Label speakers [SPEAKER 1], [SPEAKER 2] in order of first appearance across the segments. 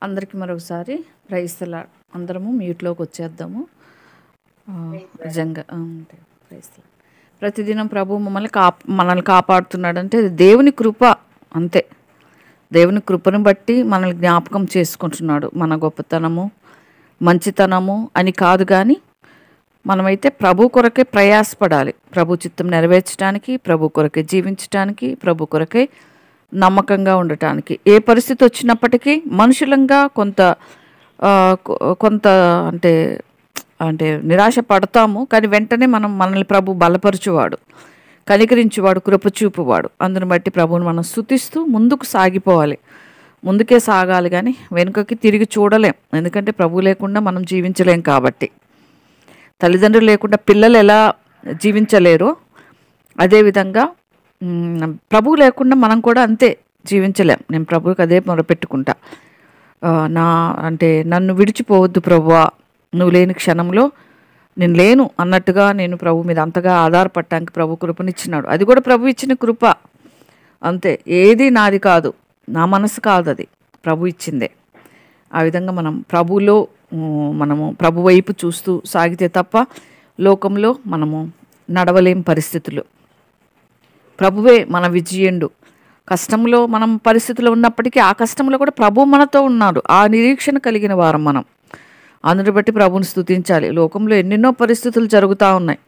[SPEAKER 1] అందరికీ మరొకసారి praise the lord. అందరము మ్యూట్లోకి వచ్చేద్దాము. నిజంగా ప్రైజ్ ది లార్డ్. ప్రతిదినం ప్రభు మనల్ని కాపాడుతున్నాడంటే ఇది దేవుని కృప, అంతే. దేవుని కృపను బట్టి మనల్ని జ్ఞాపకం చేసుకుంటున్నాడు. మన గొప్పతనము మంచితనము అని కాదు, కానీ మనమైతే ప్రభు కొరకే ప్రయాసపడాలి. ప్రభు చిత్తం నెరవేర్చడానికి, ప్రభు కొరకే జీవించడానికి, ప్రభు కొరకే నమ్మకంగా ఉండటానికి. ఏ పరిస్థితి వచ్చినప్పటికీ మనుషులంగా కొంత అంటే అంటే నిరాశ పడతాము, కానీ వెంటనే మనల్ని ప్రభు బలపరచువాడు, కనికరించువాడు, కృప చూపువాడు. అందుని బట్టి ప్రభువుని మనం స్తుతిస్తూ ముందుకు సాగిపోవాలి. ముందుకే సాగాలి, కానీ వెనుకకి తిరిగి చూడలేం. ఎందుకంటే ప్రభు లేకుండా మనం జీవించలేం కాబట్టి. తల్లిదండ్రులు లేకుండా పిల్లలు ఎలా జీవించలేరో అదేవిధంగా ప్రభువు లేకుండా మనం కూడా అంతే జీవించలేం. నేను ప్రభువుకి అదే మొరపెట్టుకుంటా. నన్ను విడిచిపోవద్దు ప్రభువా, నువ్వు లేని క్షణంలో నేను లేను అన్నట్టుగా నేను ప్రభు మీద అంతగా ఆధారపడటానికి ప్రభు కృపనిచ్చినాడు. అది కూడా ప్రభు ఇచ్చిన కృప, అంతే. ఏది నాది కాదు, నా మనసు కాదు, అది ప్రభు ఇచ్చిందే. ఆ విధంగా మనము ప్రభు వైపు చూస్తూ సాగితే తప్ప లోకంలో మనము నడవలేం పరిస్థితులు. ప్రభువే మన విజయుండు. కష్టంలో మనం పరిస్థితుల్లో ఉన్నప్పటికీ ఆ కష్టంలో కూడా ప్రభు మనతో ఉన్నాడు. ఆ నిరీక్షణ కలిగిన వారం మనం. అందుని బట్టి ప్రభుని స్తుతించాలి. లోకంలో ఎన్నెన్నో పరిస్థితులు జరుగుతూ ఉన్నాయి,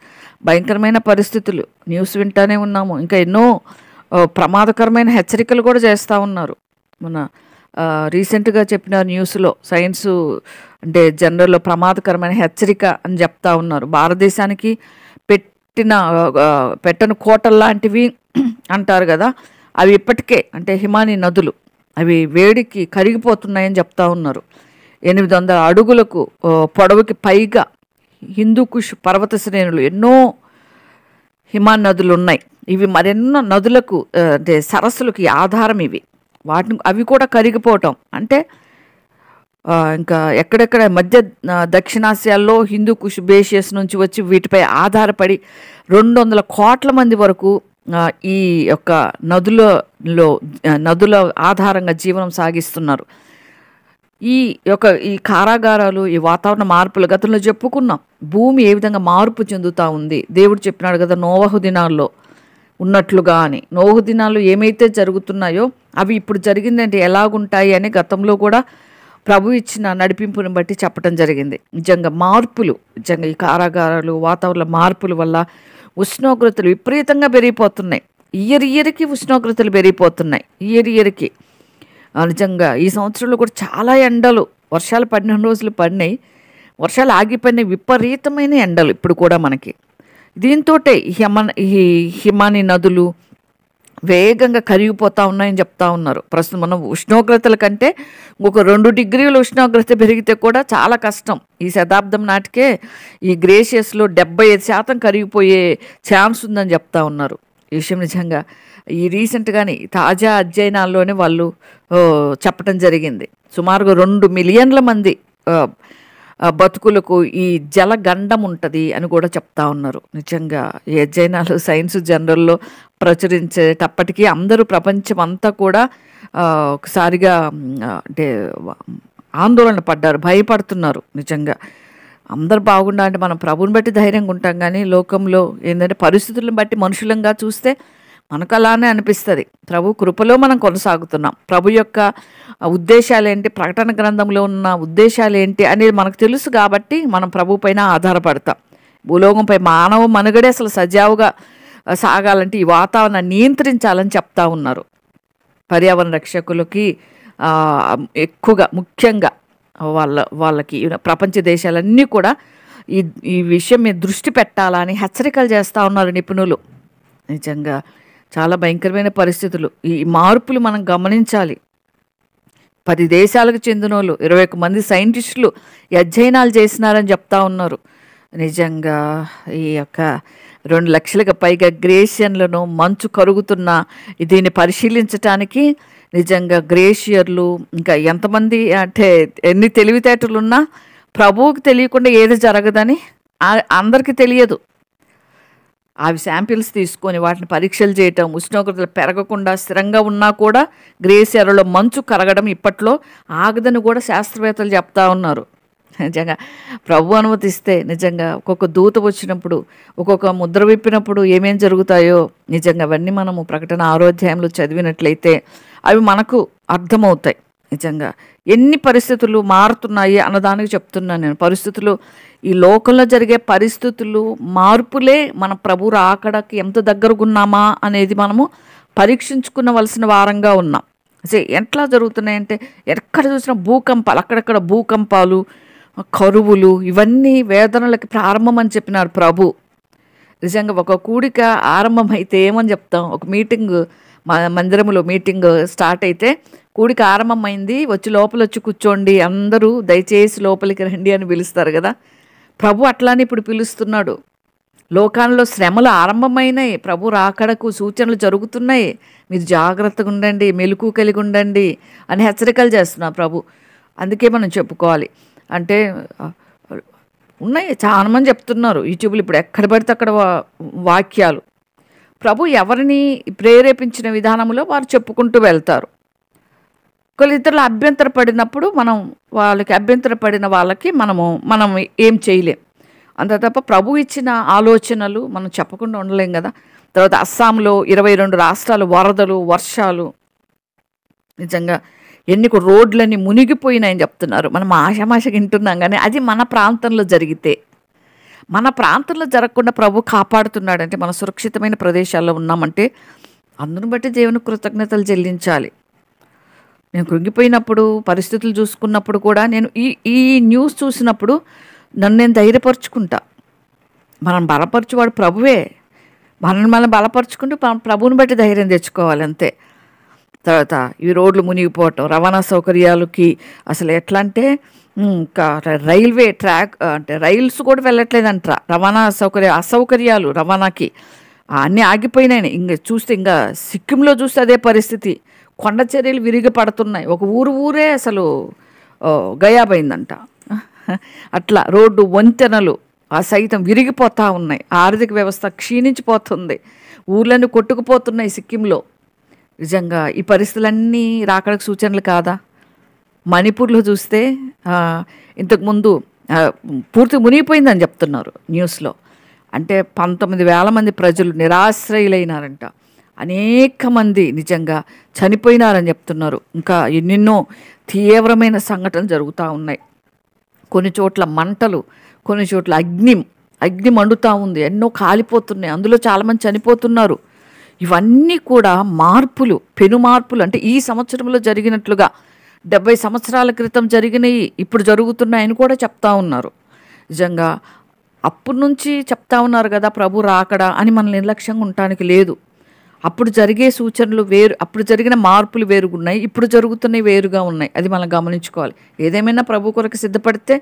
[SPEAKER 1] భయంకరమైన పరిస్థితులు. న్యూస్ వింటానే ఉన్నాము. ఇంకా ఎన్నో ప్రమాదకరమైన హెచ్చరికలు కూడా చేస్తూ ఉన్నారు. మన రీసెంట్గా చెప్పిన న్యూస్లో సైన్స్ అంటే జనరల్లో ప్రమాదకరమైన హెచ్చరిక అని చెప్తా ఉన్నారు. భారతదేశానికి పెట్టని కోటల్లాంటివి అంటారు కదా, అవి ఇప్పటికే అంటే హిమానీ నదులు అవి వేడికి కరిగిపోతున్నాయని చెప్తా ఉన్నారు. 800 అడుగులకు పొడవుకి పైగా హిందూకుష్ పర్వత శ్రేణులు, ఎన్నో హిమాన్ నదులు ఉన్నాయి. ఇవి మరెన్నో నదులకు అంటే సరస్సులకి ఆధారం ఇవి. అవి కూడా కరిగిపోవటం అంటే ఇంకా ఎక్కడెక్కడ మధ్య దక్షిణాసియాల్లో హిందూకుష్ బేషియస్ నుంచి వచ్చి వీటిపై ఆధారపడి 200 కోట్ల మంది వరకు ఈ యొక్క నదుల ఆధారంగా జీవనం సాగిస్తున్నారు. ఈ కారాగారాలు, ఈ వాతావరణ మార్పులు గతంలో చెప్పుకున్నాం. భూమి ఏ విధంగా మార్పు చెందుతూ ఉంది. దేవుడు చెప్పినాడు కదా నోవహు దినాల్లో ఉన్నట్లుగా అని. నోవహు దినాలు ఏమైతే జరుగుతున్నాయో అవి ఇప్పుడు జరిగిందంటే ఎలాగుంటాయి అని గతంలో కూడా ప్రభు ఇచ్చిన నడిపింపుని బట్టి చెప్పడం జరిగింది. నిజంగా ఈ కారాగారాలు, వాతావరణ మార్పుల వల్ల ఉష్ణోగ్రతలు విపరీతంగా పెరిగిపోతున్నాయి. ఇయర్కి ఉష్ణోగ్రతలు పెరిగిపోతున్నాయి. ఇయర్కి నిజంగా ఈ సంవత్సరంలో కూడా చాలా ఎండలు. వర్షాలు 12 రోజులు పడినాయి, వర్షాలు ఆగిపోయినాయి. విపరీతమైన ఎండలు ఇప్పుడు కూడా మనకి. దీంతో ఈ హిమానీ నదులు వేగంగా కరిగిపోతూ ఉన్నాయని చెప్తా ఉన్నారు. ప్రస్తుతం మనం ఉష్ణోగ్రతల కంటే ఒక 2 డిగ్రీల ఉష్ణోగ్రత పెరిగితే కూడా చాలా కష్టం. ఈ శతాబ్దం నాటికే ఈ గ్లేషియర్స్లో 75% కరిగిపోయే ఛాన్స్ ఉందని చెప్తా ఉన్నారు. ఈ విషయం నిజంగా ఈ రీసెంట్గానే తాజా అధ్యయనాల్లోనే వాళ్ళు చెప్పడం జరిగింది. సుమారుగా 2 మిలియన్ల మంది బతుకులకు ఈ జలగండం ఉంటుంది అని కూడా చెప్తా ఉన్నారు. నిజంగా ఈ అధ్యయనాలు సైన్స్ జనరల్లో ప్రచురించేటప్పటికీ అందరూ ప్రపంచం అంతా కూడా ఒకసారిగా అంటే ఆందోళన పడ్డారు, భయపడుతున్నారు. నిజంగా అందరు బాగుండాలంటే మనం ప్రభుని బట్టి ధైర్యంగా ఉంటాం, కానీ లోకంలో ఏంటంటే పరిస్థితులను బట్టి మనుషులంగా చూస్తే మనకు అలానే అనిపిస్తుంది. ప్రభు కృపలో మనం కొనసాగుతున్నాం. ప్రభు యొక్క ఉద్దేశాలు ఏంటి, ప్రకటన గ్రంథంలో ఉన్న ఉద్దేశాలు ఏంటి అనేది మనకు తెలుసు కాబట్టి మనం ప్రభు పైన ఆధారపడతాం. భూలోకంపై మానవ మనుగడే అసలు సజావుగా సాగాలంటే ఈ వాతావరణాన్ని నియంత్రించాలని చెప్తా ఉన్నారు. పర్యావరణ రక్షకులకి ఎక్కువగా ముఖ్యంగా వాళ్ళకి ప్రపంచ దేశాలన్నీ కూడా ఈ విషయం మీద దృష్టి పెట్టాలని హెచ్చరికలు చేస్తూ ఉన్నారు నిపుణులు. నిజంగా చాలా భయంకరమైన పరిస్థితులు. ఈ మార్పులు మనం గమనించాలి. 10 దేశాలకు చెందిన వాళ్ళు 21 మంది సైంటిస్టులు ఈ అధ్యయనాలు చేసినారని చెప్తా ఉన్నారు. నిజంగా ఈ యొక్క 2 లక్షలకు పైగా గ్లేషియర్లను మంచు కరుగుతున్న దీన్ని పరిశీలించటానికి నిజంగా గ్లేషియర్లు ఇంకా ఎంతమంది అంటే ఎన్ని తెలివితేటలున్నా ప్రభువుకి తెలియకుండా ఏది జరగదని అందరికీ తెలియదు. అవి శాంపిల్స్ తీసుకొని వాటిని పరీక్షలు చేయటం, ఉష్ణోగ్రతలు పెరగకుండా స్థిరంగా ఉన్నా కూడా గ్రేస్ ఎర్రలో మంచు కరగడం ఇప్పట్లో ఆగదని కూడా శాస్త్రవేత్తలు చెప్తా ఉన్నారు. నిజంగా ప్రభు అనుమతిస్తే నిజంగా ఒక్కొక్క దూత వచ్చినప్పుడు, ఒక్కొక్క ముద్ర విప్పినప్పుడు ఏమేం జరుగుతాయో నిజంగా అవన్నీ మనము ప్రకటన 6వ అధ్యాయంలో చదివినట్లయితే అవి మనకు అర్థమవుతాయి. నిజంగా ఎన్ని పరిస్థితులు మారుతున్నాయి అన్నదానికి చెప్తున్నాను నేను. పరిస్థితులు, ఈ లోకంలో జరిగే పరిస్థితులు మార్పులే మన ప్రభు రాకడకి ఎంత దగ్గరగున్నామా అనేది మనము పరీక్షించుకునవలసిన వారంగా ఉన్నాం. ఎట్లా జరుగుతున్నాయంటే ఎక్కడ చూసినా భూకంపాలు, అక్కడక్కడ భూకంపాలు, కరువులు, ఇవన్నీ వేదనలకి ప్రారంభం అని చెప్పినారు ప్రభు. నిజంగా ఒక కూడిక ఆరంభమైతే ఏమని చెప్తాం, ఒక మీటింగ్ మందిరంలో మీటింగ్ స్టార్ట్ అయితే కూడిక ఆరంభమైంది, వచ్చి లోపల వచ్చి కూర్చోండి, అందరూ దయచేసి లోపలికి రండి అని పిలుస్తారు కదా. ప్రభు అట్లానే ఇప్పుడు పిలుస్తున్నాడు. లోకాల్లో శ్రమలు ఆరంభమైనాయి, ప్రభు రాకడకు సూచనలు జరుగుతున్నాయి, మీరు జాగ్రత్తగా ఉండండి, మెలకు కలిగి ఉండండి అని హెచ్చరికలు చేస్తున్నారు ప్రభు. అందుకే మనం చెప్పుకోవాలి. అంటే ఉన్నాయి, చాలామంది చెప్తున్నారు యూట్యూబ్లో ఇప్పుడు ఎక్కడ పడితే అక్కడ వాక్యాలు. ప్రభు ఎవరిని ప్రేరేపించిన విధానంలో వారు చెప్పుకుంటూ వెళ్తారు. కొన్ని ఇతరులు అభ్యంతరపడినప్పుడు వాళ్ళకి అభ్యంతరపడిన వాళ్ళకి మనం ఏం చేయలేం. అంత తప్ప ప్రభు ఇచ్చిన ఆలోచనలు మనం చెప్పకుండా ఉండలేం కదా. తర్వాత అస్సాంలో 22 రాష్ట్రాలు వరదలు, వర్షాలు, నిజంగా ఎన్ని రోడ్లన్నీ మునిగిపోయినాయని చెప్తున్నారు. మనం ఆషామాషగా వింటున్నాం, కానీ అది మన ప్రాంతంలో జరిగితే, మన ప్రాంతంలో జరగకుండా ప్రభు కాపాడుతున్నాడంటే, మన సురక్షితమైన ప్రదేశాల్లో ఉన్నామంటే అందును బట్టి దేవుని కృతజ్ఞతలు చెల్లించాలి. నేను కృంగిపోయినప్పుడు, పరిస్థితులు చూసుకున్నప్పుడు కూడా నేను ఈ న్యూస్ చూసినప్పుడు నన్ను నేను ధైర్యపరుచుకుంటా. మనం బలపరచువాడు ప్రభువే. మనం బలపరుచుకుంటూ ప్రభువుని బట్టి ధైర్యం తెచ్చుకోవాలి అంతే. తర్వాత ఈ రోడ్లు మునిగిపోవటం, రవాణా సౌకర్యాలకి అసలు ఎట్లా అంటే ఇంకా రైల్వే ట్రాక్ అంటే రైల్స్ కూడా వెళ్ళట్లేదంట. రవాణా అసౌకర్యాలు రవాణాకి అన్నీ ఆగిపోయినాయి. ఇంకా చూస్తే, ఇంకా సిక్కింలో చూస్తే అదే పరిస్థితి. కొండ చర్యలు విరిగి పడుతున్నాయి. ఒక ఊరే అసలు గయాబైందంట. అట్లా రోడ్డు వంతెనలు సైతం విరిగిపోతూ ఉన్నాయి. ఆర్థిక వ్యవస్థ క్షీణించిపోతుంది. ఊర్లన్నీ కొట్టుకుపోతున్నాయి సిక్కింలో. నిజంగా ఈ పరిస్థితులన్నీ రాకడకు సూచనలు కాదా? మణిపూర్లో చూస్తే ఇంతకుముందు పూర్తి మునిగిపోయిందని చెప్తున్నారు న్యూస్లో. అంటే 19,000 మంది ప్రజలు నిరాశ్రయులైనారంట. అనేక మంది నిజంగా చనిపోయినారని చెప్తున్నారు. ఇంకా ఎన్నెన్నో తీవ్రమైన సంఘటనలు జరుగుతూ ఉన్నాయి. కొన్ని చోట్ల మంటలు, కొన్ని చోట్ల అగ్ని మండుతూ ఉంది. ఎన్నో కాలిపోతున్నాయి, అందులో చాలామంది చనిపోతున్నారు. ఇవన్నీ కూడా మార్పులు, పెను మార్పులు. అంటే ఈ సంవత్సరంలో జరిగినట్లుగా 70 సంవత్సరాల క్రితం జరిగినవి ఇప్పుడు జరుగుతున్నాయని కూడా చెప్తా ఉన్నారు. నిజంగా అప్పటి నుంచి చెప్తా ఉన్నారు కదా ప్రభు రాకడా అని మనం నిర్లక్ష్యంగా ఉండటానికి లేదు. అప్పుడు జరిగే సూచనలు వేరు, అప్పుడు జరిగిన మార్పులు వేరుగా ఉన్నాయి, ఇప్పుడు జరుగుతున్నవి వేరుగా ఉన్నాయి. అది మనం గమనించుకోవాలి. ఏదేమైనా ప్రభు కొరకు సిద్ధపడితే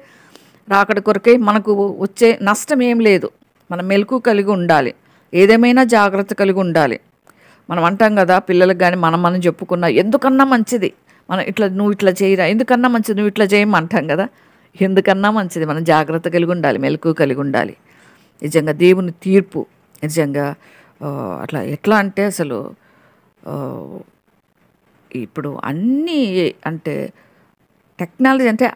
[SPEAKER 1] రాకడ కొరకే మనకు వచ్చే నష్టం ఏం లేదు. మనం మెలకు కలిగి ఉండాలి, ఏదేమైనా జాగ్రత్త కలిగి ఉండాలి. మనం అంటాం కదా పిల్లలకు కానీ మనం చెప్పుకున్నా, ఎందుకన్నా మంచిది నువ్వు ఇట్లా చేయరా, ఎందుకన్నా మంచిది నువ్వు ఇట్లా చేయమంటాం కదా. ఎందుకన్నా మంచిది మనం జాగ్రత్త కలిగి ఉండాలి, మెలకు కలిగి ఉండాలి. నిజంగా దేవుని తీర్పు నిజంగా అట్లా ఎట్లా అంటే అసలు ఇప్పుడు అన్నీ అంటే టెక్నాలజీ అంటే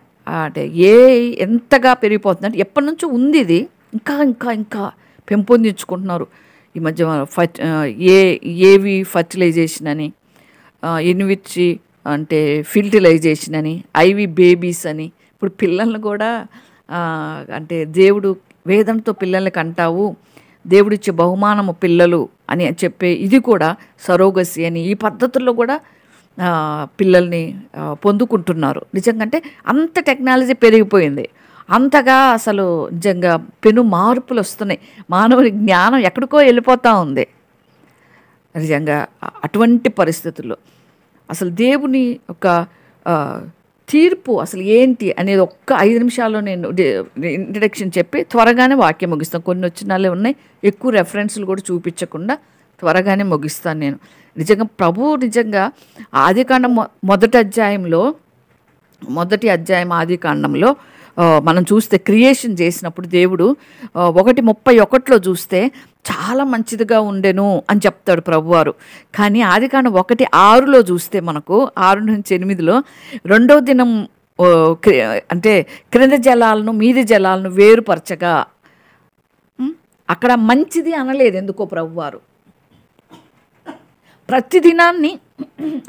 [SPEAKER 1] ఎంతగా పెరిగిపోతుందంటే ఎప్పటి నుంచో ఉంది ఇది, ఇంకా ఇంకా ఇంకా పెంపొందించుకుంటున్నారు. ఈ మధ్య ఏవి ఫర్టిలైజేషన్ అని, ఇన్విచ్చి అంటే ఫిల్టిలైజేషన్ అని, ఐవి బేబీస్ అని. ఇప్పుడు పిల్లల్ని కూడా అంటే దేవుడు వేదంతో పిల్లల్ని కంటావు, దేవుడిచ్చే బహుమానము పిల్లలు అని చెప్పే ఇది కూడా సరోగసి అని, ఈ పద్ధతుల్లో కూడా పిల్లల్ని పొందుకుంటున్నారు. నిజంగా అంటే అంత టెక్నాలజీ పెరిగిపోయింది, అంతగా అసలు నిజంగా పెను మార్పులు వస్తున్నాయి. మానవుని జ్ఞానం ఎక్కడికో వెళ్ళిపోతూ ఉంది. నిజంగా అటువంటి పరిస్థితుల్లో అసలు దేవుని ఒక తీర్పు అసలు ఏంటి అనేది ఒక్క 5 నిమిషాల్లో నేను ఇంట్రడక్షన్ చెప్పి త్వరగానే వాక్యం ముగిస్తాను. కొన్ని వచ్చినాలే ఉన్నాయి, ఎక్కువ రెఫరెన్స్లు కూడా చూపించకుండా త్వరగానే ముగిస్తాను నేను. నిజంగా ప్రభు నిజంగా ఆదికాండం మొదటి అధ్యాయం ఆదికాండంలో మనం చూస్తే క్రియేషన్ చేసినప్పుడు దేవుడు 1:31 చూస్తే చాలా మంచిదిగా ఉండెను అని చెప్తాడు ప్రభువారు. కానీ ఆదికాండం 1:6 చూస్తే మనకు 6-8 రెండో దినం అంటే క్రింద జలాలను మీది జలాలను వేరుపరచగా, అక్కడ మంచిది అనలేదు ఎందుకో ప్రభువారు. ప్రతి దినాన్ని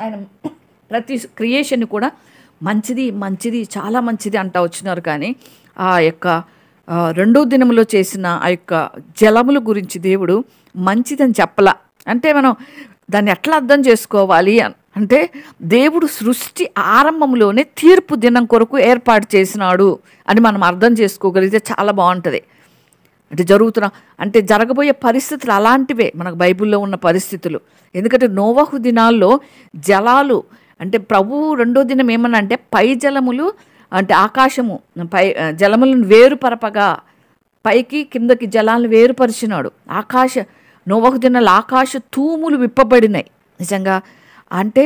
[SPEAKER 1] ఆయన ప్రతి క్రియేషన్ కూడా మంచిది మంచిది చాలా మంచిది అంటా వచ్చినారు. కానీ ఆ యొక్క రెండో దినంలో చేసిన ఆ యొక్క జలముల గురించి దేవుడు మంచిదని చెప్పలా. అంటే మనం దాన్ని ఎట్లా అర్థం చేసుకోవాలి అంటే, దేవుడు సృష్టి ఆరంభంలోనే తీర్పు దినం కొరకు ఏర్పాటు చేసినాడు అని మనం అర్థం చేసుకోగలిగితే చాలా బాగుంటుంది. అంటే అంటే జరగబోయే పరిస్థితులు అలాంటివే మనకు బైబిల్లో ఉన్న పరిస్థితులు. ఎందుకంటే నోవహు దినాల్లో జలాలు అంటే ప్రభువు రెండో దినం ఏమన్నా అంటే పై జలములు అంటే ఆకాశము పై జలములను వేరుపరపగా పైకి కిందకి జలాలను వేరుపరిచినాడు. నోవహు దినాలు ఆకాశ తూములు విప్పబడినాయి. నిజంగా అంటే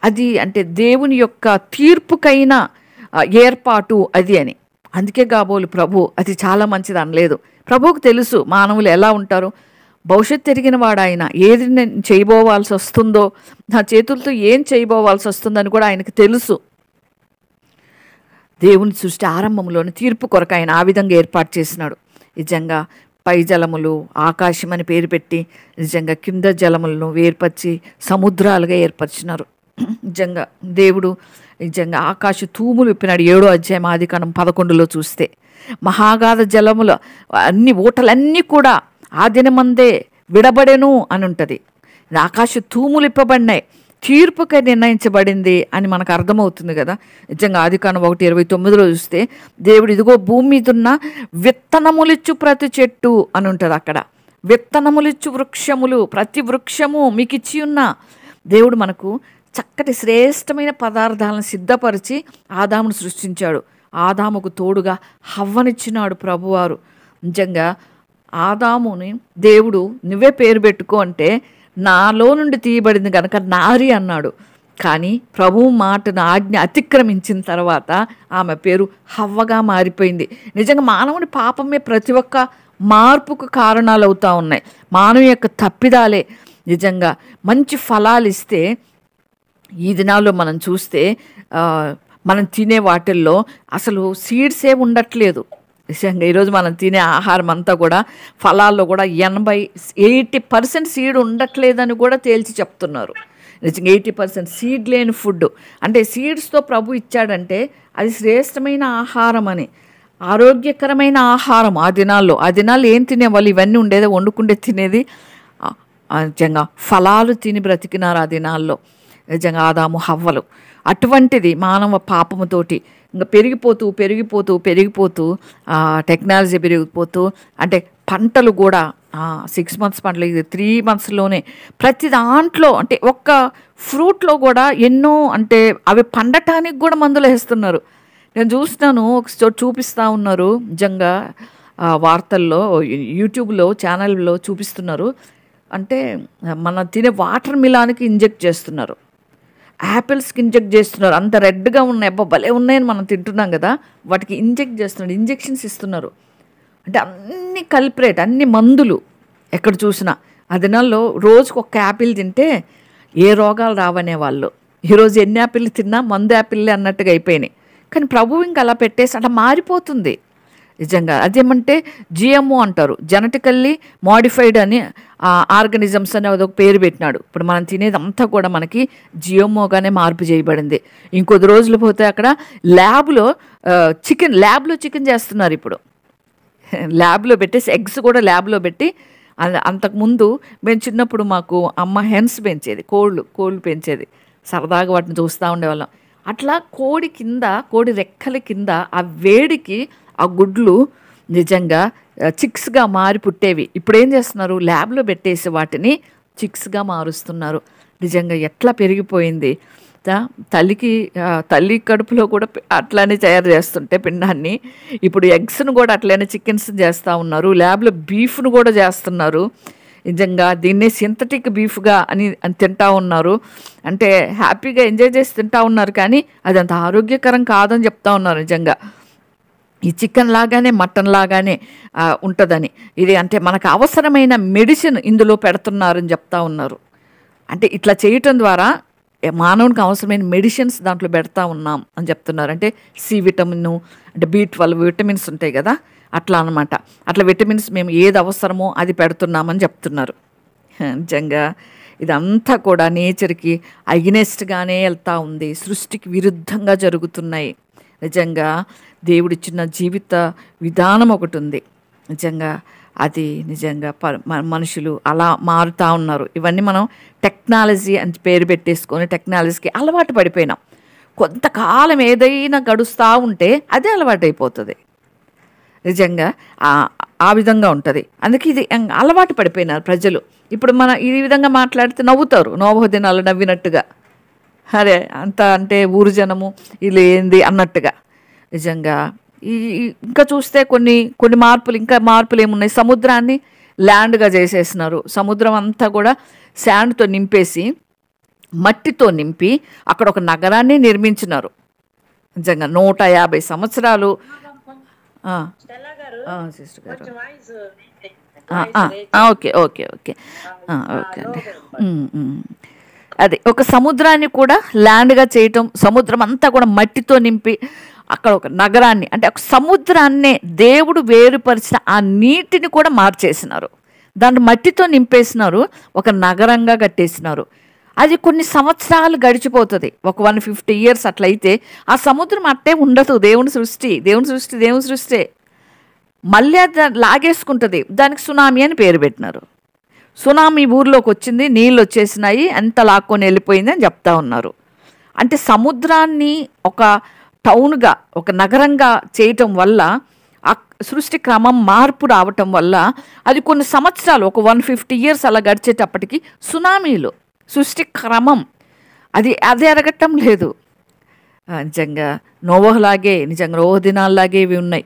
[SPEAKER 1] అది అంటే దేవుని యొక్క తీర్పుకైన ఏర్పాటు అది అని. అందుకే కాబోలు ప్రభు అది చాలా మంచిది అనలేదు. ప్రభువుకు తెలుసు మానవులు ఎలా ఉంటారు. భవిష్యత్తు ఎరిగిన వాడు ఆయన. ఏది నేను చేయబోవాల్సి వస్తుందో, నా చేతులతో ఏం చేయబోవాల్సి వస్తుందని కూడా ఆయనకు తెలుసు. దేవుని సృష్టి ఆరంభంలోని తీర్పు కొరకు ఆయన ఆ విధంగా ఏర్పాటు చేసినాడు. నిజంగా పై జలములు ఆకాశం అని పేరు పెట్టి నిజంగా కింద జలములను వేర్పరిచి సముద్రాలుగా ఏర్పరిచినారు. నిజంగా దేవుడు నిజంగా ఆకాశ తూములు విప్పినాడు. 7వ అధ్యాయం ఆదికాండం 11 చూస్తే మహాగాధ జలముల అన్ని ఊటలన్నీ కూడా ఆ దినమందే విడబడెను అని ఉంటుంది. ఆకాశ తూములు ఇప్పబడినాయి, తీర్పుకై నిర్ణయించబడింది అని మనకు అర్థమవుతుంది కదా. నిజంగా ఆదికాండం 1:29 చూస్తే దేవుడు ఇదిగో భూమి మీద ఉన్న విత్తనములిచ్చు ప్రతి చెట్టు అని ఉంటుంది. అక్కడ విత్తనములిచ్చు వృక్షములు ప్రతి వృక్షము మీకు ఇచ్చి ఉన్న దేవుడు మనకు చక్కటి శ్రేష్టమైన పదార్థాలను సిద్ధపరిచి ఆదామును సృష్టించాడు. ఆదాముకు తోడుగా హవ్వనిచ్చినాడు ప్రభువారు. నిజంగా ఆదాముని దేవుడు నువ్వే పేరు పెట్టుకో అంటే నాలో నుండి తీయబడింది కనుక నారి అన్నాడు. కానీ ప్రభువు మాటను ఆజ్ఞ అతిక్రమించిన తర్వాత ఆమె పేరు హవ్వగా మారిపోయింది. నిజంగా మానవుని పాపమే ప్రతి ఒక్క మార్పుకు కారణాలు అవుతూ ఉన్నాయి. మానవు యొక్క తప్పిదాలే నిజంగా మంచి ఫలాలు ఇస్తే ఈ దినాల్లో మనం చూస్తే మనం తినే వాటిల్లో అసలు సీడ్సే ఉండట్లేదు. నిజంగా ఈరోజు మనం తినే ఆహారం అంతా కూడా ఫలాల్లో కూడా 80% సీడ్ ఉండట్లేదని కూడా తేల్చి చెప్తున్నారు. నిజంగా 80% సీడ్ లేని ఫుడ్ అంటే సీడ్స్తో ప్రభు ఇచ్చాడంటే అది శ్రేష్టమైన ఆహారం అని, ఆరోగ్యకరమైన ఆహారం. ఆ దినాల్లో ఏం తినేవాళ్ళు? ఇవన్నీ ఉండేది, వండుకుండే తినేది. నిజంగా ఫలాలు తిని బ్రతికినారు ఆ దినాల్లో నిజంగా ఆదాము హవ్వలు. అటువంటిది మానవ పాపముతోటి ఇంకా పెరిగిపోతూ టెక్నాలజీ పెరిగిపోతూ అంటే పంటలు కూడా 6 months పంటలు, ఇది 3 monthsలోనే ప్రతి దాంట్లో అంటే ఒక్క ఫ్రూట్లో కూడా ఎన్నో అంటే అవి పండటానికి కూడా మందులు వేస్తున్నారు. నేను చూస్తున్నాను, ఒక చోట చూపిస్తూ ఉన్నారు నిజంగా వార్తల్లో, యూట్యూబ్లో ఛానల్లో చూపిస్తున్నారు. అంటే మన తినే వాటర్ మిలాన్కి ఇంజెక్ట్ చేస్తున్నారు, యాపిల్స్కి ఇంజెక్ట్ చేస్తున్నారు. అంత రెడ్గా ఉన్నాయి, భలే ఉన్నాయని మనం తింటున్నాం కదా, వాటికి ఇంజెక్ట్ చేస్తున్నారు, ఇంజెక్షన్స్ ఇస్తున్నారు. అంటే అన్ని కల్పరేట్, అన్ని మందులు ఎక్కడ చూసినా. ఆ దినాల్లో రోజుకు ఒక యాపిల్ తింటే ఏ రోగాలు రావనే వాళ్ళు. ఈరోజు ఎన్ని యాపిల్ తిన్నా మందు యాపిల్లే అన్నట్టుగా అయిపోయినాయి. కానీ ప్రభువు ఇంకా అలా పెట్టేసి అలా మారిపోతుంది. నిజంగా అదేమంటే జిఎంఓ అంటారు, జెనెటికల్లీ మోడిఫైడ్ అని ఆర్గానిజమ్స్ అని అదొక పేరు పెట్టినాడు. ఇప్పుడు మనం తినేది అంతా కూడా మనకి జిఎంఓగానే మార్పు చేయబడింది. ఇంకొద్ది రోజులు పోతే అక్కడ ల్యాబ్లో చికెన్ చేస్తున్నారు. ఇప్పుడు ల్యాబ్లో పెట్టేసి ఎగ్స్ కూడా ల్యాబ్లో పెట్టి. అంతకుముందు మేము చిన్నప్పుడు మాకు అమ్మ హెన్స్ పెంచేది, కోళ్ళు పెంచేది. సరదాగా వాటిని చూస్తూ ఉండేవాళ్ళం. అట్లా కోడి రెక్కల కింద ఆ వేడికి ఆ గుడ్లు నిజంగా చిక్స్గా మారి పుట్టేవి. ఇప్పుడు ఏం చేస్తున్నారు? ల్యాబ్లో పెట్టేసి వాటిని చిక్స్గా మారుస్తున్నారు. నిజంగా ఎట్లా పెరిగిపోయింది. తల్లి కడుపులో కూడా అట్లానే తయారు చేస్తుంటే పిండాన్ని, ఇప్పుడు ఎగ్స్ను కూడా అట్లనే చికెన్స్ చేస్తూ ఉన్నారు. ల్యాబ్లో బీఫ్ను కూడా చేస్తున్నారు. నిజంగా దీన్నే సింథటిక్ బీఫ్గా అని తింటా ఉన్నారు. అంటే హ్యాపీగా ఎంజాయ్ చేసి తింటా ఉన్నారు, కానీ అది అంత ఆరోగ్యకరం కాదని చెప్తా ఉన్నారు. నిజంగా ఈ చికెన్ లాగానే మటన్ లాగానే ఉంటుందని. ఇది అంటే మనకు అవసరమైన మెడిసిన్ ఇందులో పెడుతున్నారని చెప్తా ఉన్నారు. అంటే ఇట్లా చేయటం ద్వారా మానవునికి అవసరమైన మెడిసిన్స్ దాంట్లో పెడతా ఉన్నాం అని చెప్తున్నారు. అంటే సి విటమిన్, అంటే B12 విటమిన్స్ ఉంటాయి కదా, అట్లా అనమాట. అట్లా విటమిన్స్ మేము ఏది అవసరమో అది పెడుతున్నామని చెప్తున్నారు. నిజంగా ఇదంతా కూడా నేచర్కి అగెనెస్ట్గానే వెళ్తూ ఉంది, సృష్టికి విరుద్ధంగా జరుగుతున్నాయి. నిజంగా దేవుడిచ్చిన జీవిత విధానం ఒకటి ఉంది. నిజంగా అది నిజంగా మనుషులు అలా మారుతూ ఉన్నారు. ఇవన్నీ మనం టెక్నాలజీ అని పేరు పెట్టేసుకొని టెక్నాలజీకి అలవాటు పడిపోయినాం. కొంతకాలం ఏదైనా గడుస్తూ ఉంటే అదే అలవాటు అయిపోతుంది. నిజంగా ఆ విధంగా ఉంటుంది. అందుకే ఇది అలవాటు పడిపోయినారు ప్రజలు. ఇప్పుడు మన ఈ విధంగా మాట్లాడితే నవ్వుతారు, నోవహు దినాలు నవ్వినట్టుగా. అరే అంత అంటే ఊరు జనము ఇది ఏంది అన్నట్టుగా. నిజంగా ఇంకా చూస్తే కొన్ని మార్పులు ఏమున్నాయి. సముద్రాన్ని ల్యాండ్గా చేసేసినారు. సముద్రం అంతా కూడా శాండ్తో నింపేసి మట్టితో నింపి అక్కడ ఒక నగరాన్ని నిర్మించినారు. నిజంగా 150 సంవత్సరాలు. సిస్టర్ గారు ఓకే ఓకే ఓకే ఓకే అండి. అదే ఒక సముద్రాన్ని కూడా ల్యాండ్గా చేయటం, సముద్రం అంతా కూడా మట్టితో నింపి అక్కడ ఒక నగరాన్ని, అంటే ఒక సముద్రాన్నే దేవుడు వేరుపరిచిన ఆ నీటిని కూడా మార్చేసినారు. దాన్ని మట్టితో నింపేసినారు, ఒక నగరంగా కట్టేసినారు. అది కొన్ని సంవత్సరాలు గడిచిపోతుంది, ఒక 150 years అట్లయితే ఆ సముద్రం అట్టే ఉండదు. దేవుని సృష్టి మళ్ళీ అది లాగేసుకుంటుంది. దానికి సునామీ అని పేరు పెట్టినారు. సునామీ ఊర్లోకి వచ్చింది, నీళ్ళు వచ్చేసినాయి, అంత లాక్కొని వెళ్ళిపోయింది అని చెప్తా ఉన్నారు. అంటే సముద్రాన్ని ఒక టౌన్గా, ఒక నగరంగా చేయటం వల్ల ఆ సృష్టి క్రమం మార్పు రావటం వల్ల అది కొన్ని సంవత్సరాలు, ఒక 150 years అలా గడిచేటప్పటికి సునామీలు, సృష్టి క్రమం అది ఎరగటం లేదు. నిజంగా నోవహులాగే, నిజంగా నోవహు దినాల్లాగే ఇవి ఉన్నాయి.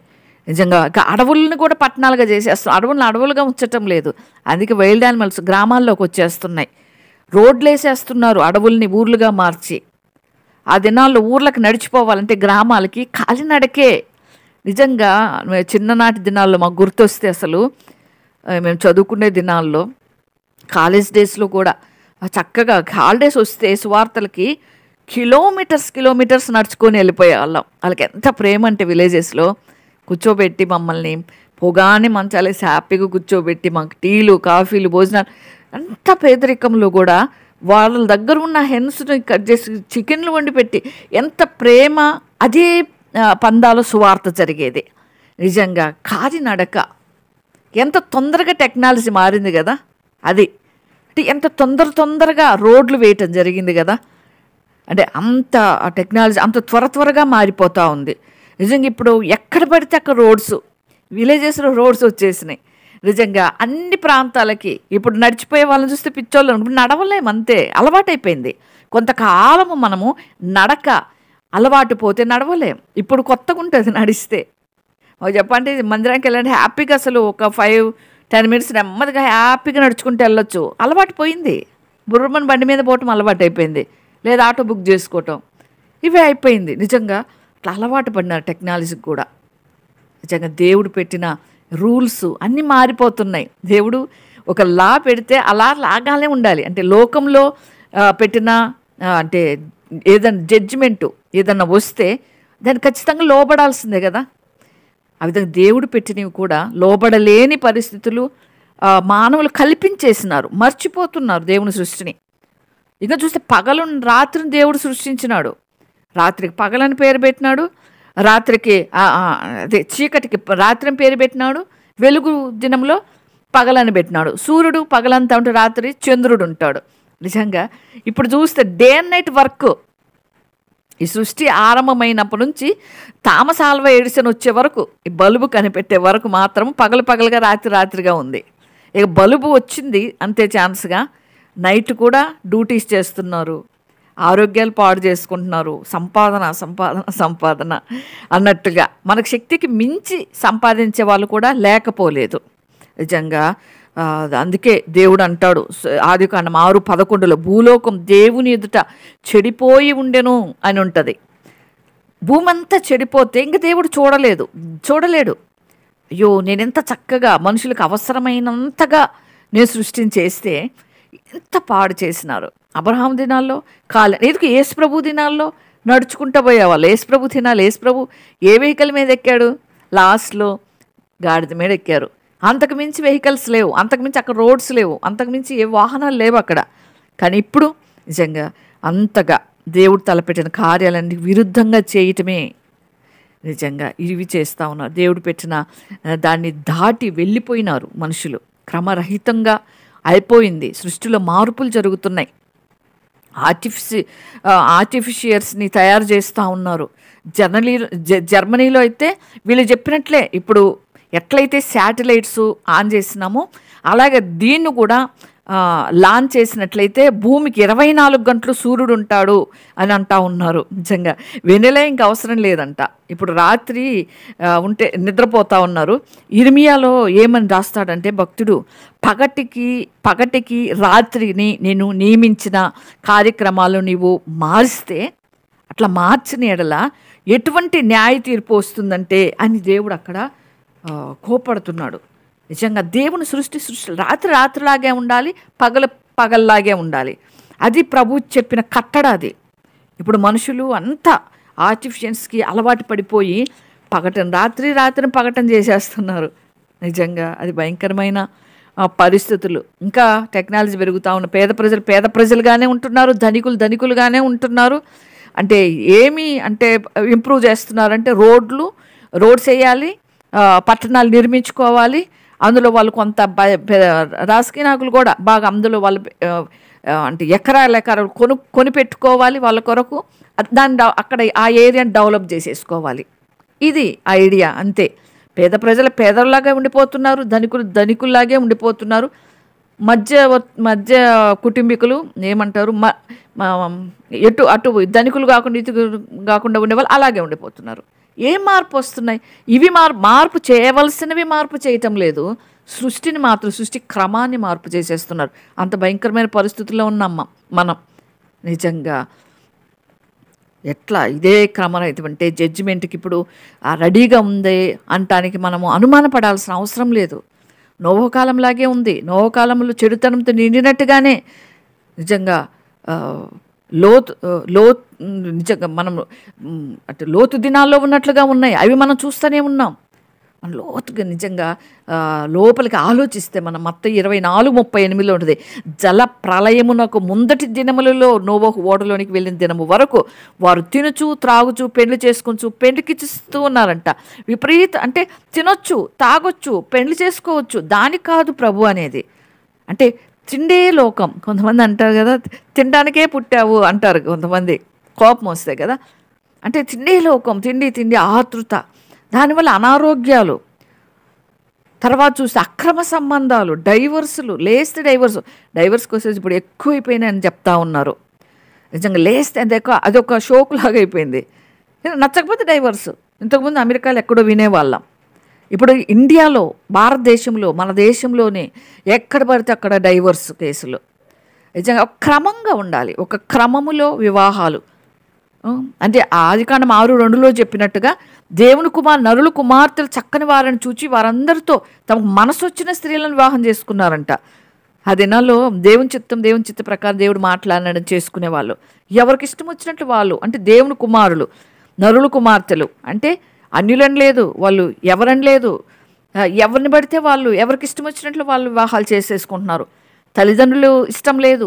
[SPEAKER 1] నిజంగా అడవులను కూడా పట్టణాలుగా చేసేస్తాం, అడవులుగా ఉంచటం లేదు. అందుకే వైల్డ్ యానిమల్స్ గ్రామాల్లోకి వచ్చేస్తున్నాయి. రోడ్లు వేసేస్తున్నారు అడవుల్ని ఊర్లుగా మార్చి. ఆ దినాల్లో ఊర్లకు నడిచిపోవాలంటే గ్రామాలకి కాలినడకే. నిజంగా చిన్ననాటి దినాల్లో మాకు గుర్తొస్తే అసలు మేము చదువుకునే దినాల్లో కాలేజ్ డేస్లో కూడా చక్కగా హాలిడేస్ వస్తే సువార్తలకి కిలోమీటర్స్ నడుచుకొని వెళ్ళిపోయే వాళ్ళం. వాళ్ళకి ఎంత ప్రేమ అంటే విలేజెస్లో కూర్చోబెట్టి మమ్మల్ని పొగాని మంచాలేసి హ్యాపీగా కూర్చోబెట్టి మాకు టీలు, కాఫీలు, భోజనాలు, అంత పేదరికంలో కూడా వాళ్ళ దగ్గర ఉన్న హెన్స్ని కట్ చేసి చికెన్లు వండి పెట్టి ఎంత ప్రేమ. అదే పందాలో సువార్త జరిగేది. నిజంగా కాలినడక, ఎంత తొందరగా టెక్నాలజీ మారింది కదా. అది ఎంత తొందరగా రోడ్లు వేయటం జరిగింది కదా. అంటే అంత టెక్నాలజీ అంత త్వరగా మారిపోతూ ఉంది. నిజంగా ఇప్పుడు ఎక్కడ పడితే అక్కడ విలేజెస్లో రోడ్స్ వచ్చేసినాయి. నిజంగా అన్ని ప్రాంతాలకి ఇప్పుడు నడిచిపోయే వాళ్ళని చూస్తే పిచ్చోళ్ళు, ఇప్పుడు నడవలేము, అంతే అలవాటైపోయింది. కొంతకాలము మనము నడక అలవాటు పోతే నడవలేం. ఇప్పుడు కొత్తగా ఉంటుంది నడిస్తే. చెప్పండి, మందిరానికి వెళ్ళండి హ్యాపీగా, అసలు ఒక 5-10 minutes నెమ్మదిగా హ్యాపీగా నడుచుకుంటూ వెళ్ళొచ్చు. అలవాటు పోయింది. బుర్రమని బండి మీద పోవటం అలవాటు అయిపోయింది, లేదా ఆటో బుక్ చేసుకోవటం, ఇవే అయిపోయింది. నిజంగా అట్లా అలవాటు పడినారు టెక్నాలజీకి కూడా. నిజంగా దేవుడు పెట్టిన రూల్స్ అన్నీ మారిపోతున్నాయి. దేవుడు ఒక లా పెడితే అలా లాగానే ఉండాలి. అంటే లోకంలో పెట్టిన అంటే ఏదైనా జడ్జిమెంటు ఏదన్నా వస్తే దాన్ని ఖచ్చితంగా లోబడాల్సిందే కదా. ఆ విధంగా దేవుడు పెట్టినవి కూడా లోబడలేని పరిస్థితులు మానవులు కల్పించేసినారు, మర్చిపోతున్నారు దేవుని సృష్టిని. ఇక చూస్తే రాత్రిని దేవుడు సృష్టించినాడు, రాత్రికి పగలని పేరు పెట్టినాడు, రాత్రికి అదే చీకటికి రాత్రిని పేరు పెట్టినాడు, వెలుగు దినంలో పగలని పెట్టినాడు. సూర్యుడు పగలంతా ఉంటే రాత్రి చంద్రుడు ఉంటాడు. నిజంగా ఇప్పుడు చూస్తే డే అండ్ నైట్ వర్క్. ఈ సృష్టి ఆరంభమైనప్పటి నుంచి థామస్ ఆల్వా ఎడిసన్ వచ్చే వరకు, ఈ బల్బు కనిపెట్టే వరకు మాత్రం పగలుగా రాత్రిగా ఉంది. ఇక బల్బు వచ్చింది అంతే ఛాన్స్గా నైట్ కూడా డ్యూటీస్ చేస్తున్నారు, ఆరోగ్యాలు పాడు చేసుకుంటున్నారు, సంపాదన అన్నట్టుగా మనకు శక్తికి మించి సంపాదించే వాళ్ళు కూడా లేకపోలేదు. నిజంగా అందుకే దేవుడు అంటాడు ఆదికాండం 6:11 భూలోకం దేవుని ఎదుట చెడిపోయి ఉండెను అని ఉంటుంది. భూమి అంతా చెడిపోతే ఇంక దేవుడు చూడలేడు. అయ్యో, నేనెంత చక్కగా మనుషులకు అవసరమైనంతగా నేను సృష్టించేస్తే ఎంత పాడు చేసినారు. అబ్రహాం దినాల్లో ఎందుకు యేసు ప్రభు దినాల్లో నడుచుకుంటూ పోయేవాళ్ళు. యేసు ప్రభు దినాలు యేసు ప్రభు ఏ వెహికల్ మీద ఎక్కాడు? లాస్ట్లో గాడిద మీద ఎక్కారు. అంతకుమించి వెహికల్స్ లేవు, అంతకుమించి అక్కడ రోడ్స్ లేవు, అంతకుమించి ఏ వాహనాలు లేవు అక్కడ. కానీ ఇప్పుడు నిజంగా అంతగా దేవుడు తలపెట్టిన కార్యాలన్నీ విరుద్ధంగా చేయటమే నిజంగా ఇవి చేస్తూ ఉన్నారు. దేవుడు పెట్టిన దాన్ని దాటి వెళ్ళిపోయినారు మనుషులు. క్రమరహితంగా అయిపోయింది. సృష్టిలో మార్పులు జరుగుతున్నాయి. ఆర్టిఫిషియర్స్ని తయారు చేస్తూ ఉన్నారు. జర్మనీలో అయితే వీళ్ళు చెప్పినట్లే ఇప్పుడు ఎట్లయితే శాటిలైట్స్ ఆన్ చేసినామో అలాగే దీన్ని కూడా లాంచ్ చేసినట్లయితే భూమికి 24 గంటలు సూర్యుడు ఉంటాడు అని అంటూ ఉన్నారు. నిజంగా వెన్నెల ఇంక అవసరం లేదంట. ఇప్పుడు రాత్రి ఉంటే నిద్రపోతూ ఉన్నారు. ఇర్మియాలో ఏమని రాస్తాడంటే భక్తుడు, పగటికి రాత్రిని నేను నియమించిన కార్యక్రమాలు నీవు మారిస్తే, అట్లా మార్చిన ఎడల ఎటువంటి న్యాయ తీర్పు వస్తుందంటే అని దేవుడు అక్కడ కోపడుతున్నాడు. నిజంగా దేవుని సృష్టి రాత్రిలాగే ఉండాలి, పగల్లాగే ఉండాలి. అది ప్రభు చెప్పిన కట్టడ. అది ఇప్పుడు మనుషులు అంతా ఆర్టిఫిషియన్స్కి అలవాటు పడిపోయి రాత్రిని పగటం చేసేస్తున్నారు. నిజంగా అది భయంకరమైన పరిస్థితులు. ఇంకా టెక్నాలజీ పెరుగుతూ ఉన్న పేద ప్రజలుగానే ఉంటున్నారు, ధనికులుగానే ఉంటున్నారు. అంటే ఏమి అంటే ఇంప్రూవ్ చేస్తున్నారంటే రోడ్స్ వేయాలి, పట్టణాలు నిర్మించుకోవాలి. అందులో వాళ్ళు కొంత రాజకీయ నాయకులు కూడా బాగా అందులో వాళ్ళు అంటే ఎకరాలు కొనిపెట్టుకోవాలి వాళ్ళ కొరకు. దాన్ని అక్కడ ఆ ఏరియాని డెవలప్ చేసేసుకోవాలి. ఇది ఐడియా అంతే. పేద ప్రజలు పేదలాగే ఉండిపోతున్నారు, ధనికుల్లాగే ఉండిపోతున్నారు. మధ్య కుటుంబీకులు ఏమంటారు, అటు ధనికులు కాకుండా ఇటు కాకుండా ఉండేవాళ్ళు అలాగే ఉండిపోతున్నారు. ఏం మార్పు వస్తున్నాయి? ఇవి మార్పు చేయవలసినవి మార్పు చేయటం లేదు. సృష్టి క్రమాన్ని మార్పు చేసేస్తున్నారు. అంత భయంకరమైన పరిస్థితుల్లో ఉన్నాం మనం. నిజంగా ఎట్లా ఇదే క్రమమైనటువంటి జడ్జిమెంట్కి ఇప్పుడు రెడీగా ఉంది అంటానికి మనము అనుమానపడాల్సిన అవసరం లేదు. నోవహు కాలంలాగే ఉంది. నోవహు కాలంలో చెడుతనంతో నిండినట్టుగానే నిజంగా నిజంగా మనం అంటే లోతు దినాల్లో ఉన్నట్లుగా ఉన్నాయి. అవి మనం చూస్తూనే ఉన్నాం. మనం లోతుగా నిజంగా లోపలికి ఆలోచిస్తే మనం మత్తయి 24:38 ఉంటుంది. జల ప్రళయమునకు ముందటి దినములలో నోవహు ఓడలోనికి వెళ్ళిన దినము వరకు వారు తినుచు త్రాగుచు పెళ్లి చేసుకొచ్చు పెళ్లికిచ్చిస్తూ ఉన్నారంట. అంటే తినొచ్చు, తాగొచ్చు, పెళ్లి చేసుకోవచ్చు. దానికి కాదు ప్రభు అనేది. అంటే తిండే లోకం. కొంతమంది అంటారు కదా, తినడానికే పుట్టావు అంటారు కొంతమంది, కోపం వస్తాయి కదా. అంటే తిండే లోకం, తిండి ఆతృత, దానివల్ల అనారోగ్యాలు, తర్వాత చూస్తే అక్రమ సంబంధాలు, డైవర్స్కి వచ్చేసి ఇప్పుడు ఎక్కువైపోయినాయని చెప్తా ఉన్నారు. నిజంగా లేస్తే అదొక షోకు లాగా అయిపోయింది. నచ్చకపోతే డైవర్స్. ఇంతకుముందు అమెరికాలో ఎక్కడో వినేవాళ్ళం. ఇప్పుడు ఇండియాలో, భారతదేశంలో, మన దేశంలోనే ఎక్కడ పడితే అక్కడ డైవర్స్ కేసులు. నిజంగా క్రమంగా ఉండాలి. ఒక క్రమములో వివాహాలు. అంటే ఆదికాండం 6:2 చెప్పినట్టుగా దేవుని నరుల కుమార్తెలు చక్కని వారిని చూచి వారందరితో తమకు మనసు వచ్చిన స్త్రీలను వివాహం చేసుకున్నారంట. ఆ దినాల్లో దేవుని చిత్త ప్రకారం దేవుడు మాట్లాడడం చేసుకునేవాళ్ళు. ఎవరికి ఇష్టం వచ్చినట్లు వాళ్ళు. అంటే దేవుని కుమారులు, నరుల కుమార్తెలు. అంటే అన్యులని లేదు, వాళ్ళు ఎవరని లేదు, ఎవరిని పడితే వాళ్ళు ఎవరికి ఇష్టం వచ్చినట్లు వాళ్ళు వివాహాలు చేసేసుకుంటున్నారు. తల్లిదండ్రులు ఇష్టం లేదు,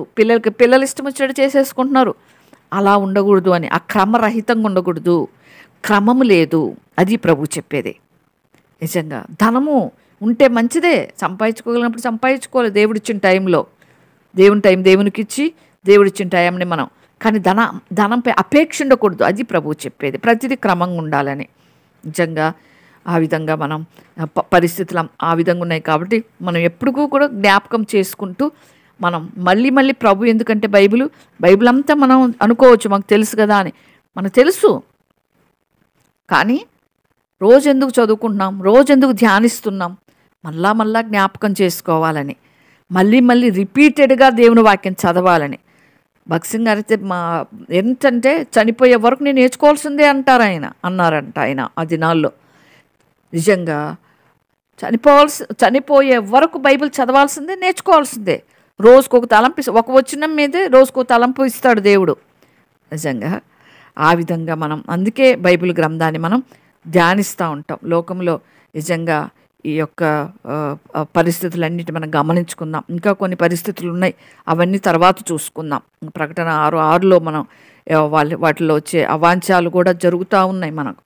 [SPEAKER 1] పిల్లలు ఇష్టం వచ్చినట్టు చేసేసుకుంటున్నారు. అలా ఉండకూడదు అని, ఆ క్రమరహితంగా ఉండకూడదు. క్రమము లేదు. అది ప్రభు చెప్పేది. నిజంగా ధనము ఉంటే మంచిదే, సంపాదించుకోగలిగినప్పుడు సంపాదించుకోవాలి. దేవుడిచ్చిన టైంలో దేవునికి ఇచ్చి దేవుడిచ్చిన టైంని మనం, కానీ ధనంపై అపేక్ష ఉండకూడదు. అది ప్రభు చెప్పేది. ప్రతిదీ క్రమంగా ఉండాలని. నిజంగా ఆ విధంగా మనం పరిస్థితులు ఆ విధంగా ఉన్నాయి కాబట్టి మనం ఎప్పుడూ కూడా జ్ఞాపకం చేసుకుంటూ మనం మళ్ళీ ప్రభు, ఎందుకంటే బైబిల్ అంతా మనం అనుకోవచ్చు మాకు తెలుసు కదా అని. మనకు తెలుసు, కానీ రోజు ఎందుకు చదువుకుంటున్నాం, రోజు ఎందుకు ధ్యానిస్తున్నాం? మళ్ళా జ్ఞాపకం చేసుకోవాలని, మళ్ళీ రిపీటెడ్గా దేవుని వాక్యం చదవాలని. భగత్ సింగ్ గారు అయితే ఏంటంటే చనిపోయే వరకు నేను నేర్చుకోవాల్సిందే అన్నారంట ఆయన ఆ దినాల్లో. నిజంగా చనిపోయే వరకు బైబిల్ చదవాల్సిందే, నేర్చుకోవాల్సిందే. రోజుకొక తలంపు, ఒక వచనం మీదే రోజుకో తలంపు ఇస్తాడు దేవుడు. నిజంగా ఆ విధంగా మనం అందుకే బైబిల్ గ్రంథాన్ని మనం ధ్యానిస్తూ ఉంటాం. లోకంలో నిజంగా ఈ యొక్క పరిస్థితులన్నిటి మనం గమనించుకుందాం. ఇంకా కొన్ని పరిస్థితులు ఉన్నాయి, అవన్నీ తర్వాత చూసుకుందాం. ప్రకటన 6:6లో మనం వాటిలో వచ్చే అవాంఛాలు కూడా జరుగుతూ ఉన్నాయి మనకు.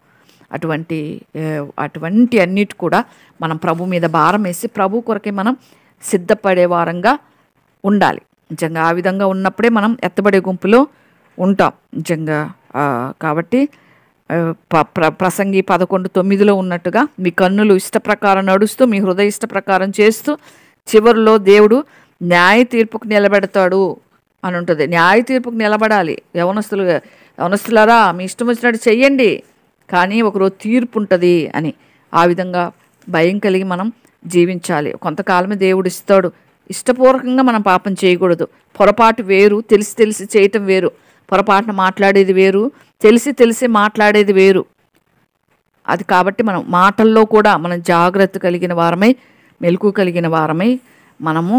[SPEAKER 1] అటువంటి అన్నిటి కూడా మనం ప్రభు మీద భారం వేసి ప్రభు కొరకే మనం సిద్ధపడే వారంగా ఉండాలి. నిజంగా ఆ విధంగా ఉన్నప్పుడే మనం ఎత్తబడే గుంపులో ఉంటాం. నిజంగా కాబట్టి ప్రసంగి 11:9లో ఉన్నట్టుగా మీ కన్నులు ఇష్ట ప్రకారం నడుస్తూ మీ హృదయ ఇష్ట ప్రకారం చేస్తూ చివరిలో దేవుడు న్యాయ తీర్పుకు నిలబెడతాడు అని ఉంటుంది. న్యాయ తీర్పుకు నిలబడాలి. యవనస్తులారా మీ ఇష్టం వచ్చినట్టు చెయ్యండి, కానీ ఒకరోజు తీర్పు ఉంటుంది అని. ఆ విధంగా భయం కలిగి మనం జీవించాలి. కొంతకాలమే దేవుడు ఇస్తాడు. ఇష్టపూర్వకంగా మనం పాపం చేయకూడదు. పొరపాటు వేరు, తెలిసి చేయటం వేరు. పొరపాటున మాట్లాడేది వేరు, తెలిసి మాట్లాడేది వేరు. అది కాబట్టి మనం మాటల్లో కూడా మనం జాగ్రత్త కలిగిన వారమై, మెలకువ కలిగిన వారమై మనము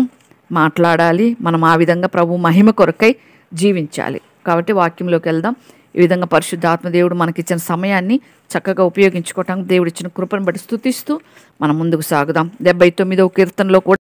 [SPEAKER 1] మాట్లాడాలి. మనం ఆ విధంగా ప్రభు మహిమ కొరకై జీవించాలి. కాబట్టి వాక్యంలోకి వెళ్దాం. ఈ విధంగా పరిశుద్ధాత్మ దేవుడు మనకిచ్చిన సమయాన్ని చక్కగా ఉపయోగించుకోవటానికి దేవుడు ఇచ్చిన కృపను బట్టి స్తుతిస్తూ మనం ముందుకు సాగుదాం. 79వ కీర్తనలో కూడా